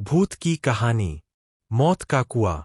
भूत की कहानी। मौत का कुआं।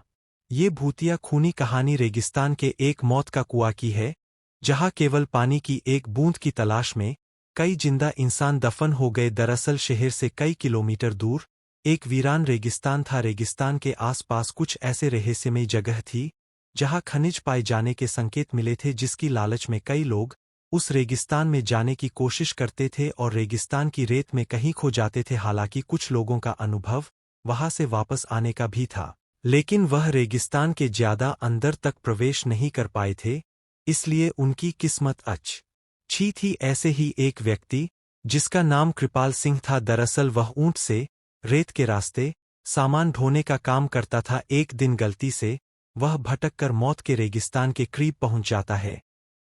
ये भूतिया खूनी कहानी रेगिस्तान के एक मौत का कुआं की है, जहां केवल पानी की एक बूंद की तलाश में कई जिंदा इंसान दफन हो गए। दरअसल शहर से कई किलोमीटर दूर एक वीरान रेगिस्तान था। रेगिस्तान के आसपास कुछ ऐसे रहस्यमयी जगह थी जहां खनिज पाए जाने के संकेत मिले थे, जिसकी लालच में कई लोग उस रेगिस्तान में जाने की कोशिश करते थे और रेगिस्तान की रेत में कहीं खो जाते थे। हालांकि कुछ लोगों का अनुभव वहां से वापस आने का भी था, लेकिन वह रेगिस्तान के ज्यादा अंदर तक प्रवेश नहीं कर पाए थे, इसलिए उनकी किस्मत अच्छी थी। ऐसे ही एक व्यक्ति जिसका नाम कृपाल सिंह था। दरअसल वह ऊंट से रेत के रास्ते सामान ढोने का काम करता था। एक दिन गलती से वह भटककर मौत के रेगिस्तान के करीब पहुंच जाता है,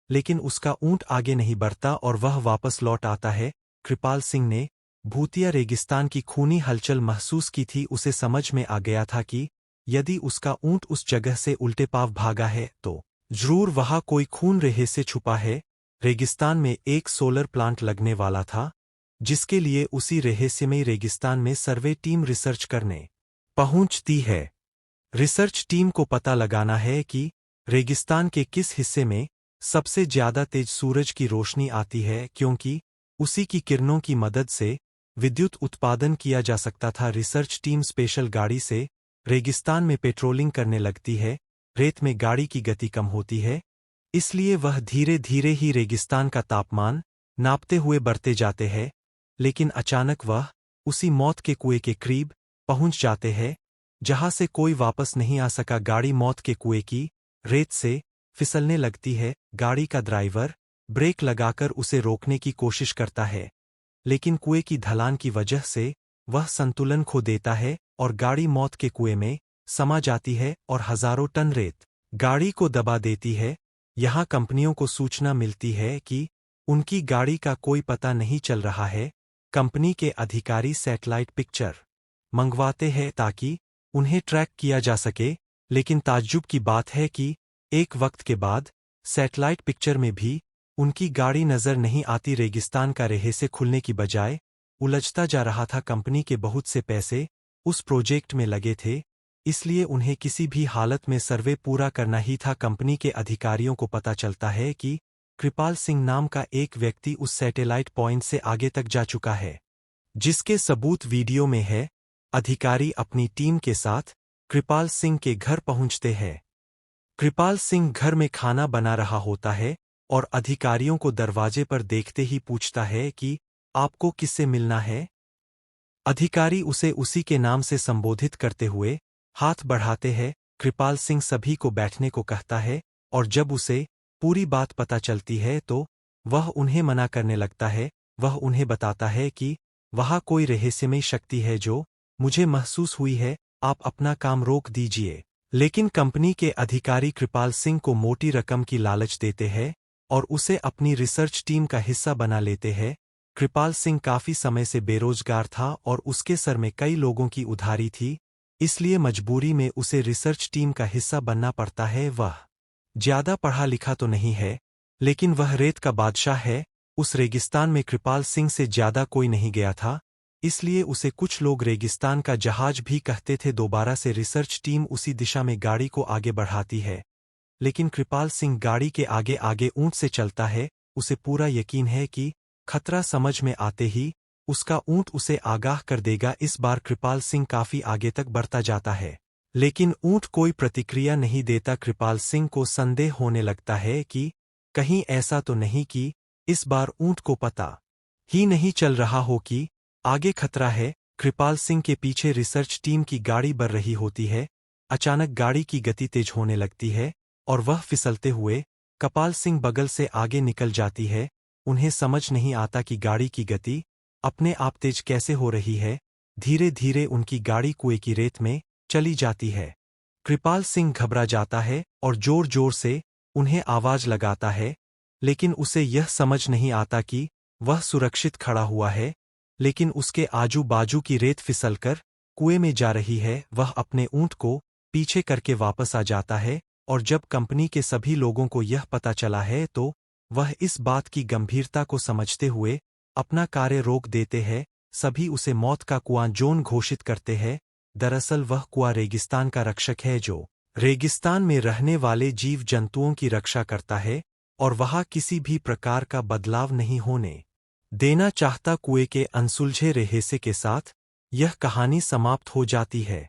लेकिन उसका ऊंट आगे नहीं बढ़ता और वह वापस लौट आता है। कृपाल सिंह ने भूतिया रेगिस्तान की खूनी हलचल महसूस की थी। उसे समझ में आ गया था कि यदि उसका ऊंट उस जगह से उल्टे पांव भागा है तो जरूर वहां कोई खून रहस्य छुपा है। रेगिस्तान में एक सोलर प्लांट लगने वाला था, जिसके लिए उसी रहस्यमयी रेगिस्तान में सर्वे टीम रिसर्च करने पहुंचती है। रिसर्च टीम को पता लगाना है कि रेगिस्तान के किस हिस्से में सबसे ज्यादा तेज सूरज की रोशनी आती है, क्योंकि उसी की किरणों की मदद से विद्युत उत्पादन किया जा सकता था। रिसर्च टीम स्पेशल गाड़ी से रेगिस्तान में पेट्रोलिंग करने लगती है। रेत में गाड़ी की गति कम होती है, इसलिए वह धीरे धीरे ही रेगिस्तान का तापमान नापते हुए बढ़ते जाते हैं। लेकिन अचानक वह उसी मौत के कुएं के करीब पहुंच जाते हैं, जहां से कोई वापस नहीं आ सका। गाड़ी मौत के कुएं की रेत से फिसलने लगती है। गाड़ी का ड्राइवर ब्रेक लगाकर उसे रोकने की कोशिश करता है, लेकिन कुएं की ढलान की वजह से वह संतुलन खो देता है और गाड़ी मौत के कुएं में समा जाती है और हजारों टन रेत गाड़ी को दबा देती है। यहां कंपनियों को सूचना मिलती है कि उनकी गाड़ी का कोई पता नहीं चल रहा है। कंपनी के अधिकारी सैटेलाइट पिक्चर मंगवाते हैं ताकि उन्हें ट्रैक किया जा सके, लेकिन ताज्जुब की बात है कि एक वक्त के बाद सैटेलाइट पिक्चर में भी उनकी गाड़ी नजर नहीं आती। रेगिस्तान का रहस्य खुलने की बजाय उलझता जा रहा था। कंपनी के बहुत से पैसे उस प्रोजेक्ट में लगे थे, इसलिए उन्हें किसी भी हालत में सर्वे पूरा करना ही था। कंपनी के अधिकारियों को पता चलता है कि कृपाल सिंह नाम का एक व्यक्ति उस सैटेलाइट पॉइंट से आगे तक जा चुका है, जिसके सबूत वीडियो में है। अधिकारी अपनी टीम के साथ कृपाल सिंह के घर पहुंचते हैं। कृपाल सिंह घर में खाना बना रहा होता है और अधिकारियों को दरवाजे पर देखते ही पूछता है कि आपको किससे मिलना है। अधिकारी उसे उसी के नाम से संबोधित करते हुए हाथ बढ़ाते हैं। कृपाल सिंह सभी को बैठने को कहता है और जब उसे पूरी बात पता चलती है तो वह उन्हें मना करने लगता है। वह उन्हें बताता है कि वहाँ कोई रहस्यमयी शक्ति है जो मुझे महसूस हुई है, आप अपना काम रोक दीजिए। लेकिन कंपनी के अधिकारी कृपाल सिंह को मोटी रकम की लालच देते हैं और उसे अपनी रिसर्च टीम का हिस्सा बना लेते हैं। कृपाल सिंह काफी समय से बेरोजगार था और उसके सर में कई लोगों की उधारी थी, इसलिए मजबूरी में उसे रिसर्च टीम का हिस्सा बनना पड़ता है। वह ज्यादा पढ़ा लिखा तो नहीं है, लेकिन वह रेत का बादशाह है। उस रेगिस्तान में कृपाल सिंह से ज्यादा कोई नहीं गया था, इसलिए उसे कुछ लोग रेगिस्तान का जहाज भी कहते थे। दोबारा से रिसर्च टीम उसी दिशा में गाड़ी को आगे बढ़ाती है, लेकिन कृपाल सिंह गाड़ी के आगे आगे ऊंट से चलता है। उसे पूरा यकीन है कि खतरा समझ में आते ही उसका ऊंट उसे आगाह कर देगा। इस बार कृपाल सिंह काफी आगे तक बढ़ता जाता है, लेकिन ऊंट कोई प्रतिक्रिया नहीं देता। कृपाल सिंह को संदेह होने लगता है कि कहीं ऐसा तो नहीं कि इस बार ऊंट को पता ही नहीं चल रहा हो कि आगे खतरा है। कृपाल सिंह के पीछे रिसर्च टीम की गाड़ी बढ़ रही होती है। अचानक गाड़ी की गति तेज होने लगती है और वह फिसलते हुए कृपाल सिंह बगल से आगे निकल जाती है। उन्हें समझ नहीं आता कि गाड़ी की गति अपने आप तेज कैसे हो रही है। धीरे धीरे उनकी गाड़ी कुएं की रेत में चली जाती है। कृपाल सिंह घबरा जाता है और जोर जोर से उन्हें आवाज लगाता है, लेकिन उसे यह समझ नहीं आता कि वह सुरक्षित खड़ा हुआ है, लेकिन उसके आजू बाजू की रेत फिसलकर कुएं में जा रही है। वह अपने ऊंट को पीछे करके वापस आ जाता है और जब कंपनी के सभी लोगों को यह पता चला है तो वह इस बात की गंभीरता को समझते हुए अपना कार्य रोक देते हैं। सभी उसे मौत का कुआं जोन घोषित करते हैं दरअसल वह कुआं रेगिस्तान का रक्षक है जो रेगिस्तान में रहने वाले जीव जंतुओं की रक्षा करता है और वहाँ किसी भी प्रकार का बदलाव नहीं होने देना चाहता। कुएं के अनसुलझे रहस्य के साथ यह कहानी समाप्त हो जाती है।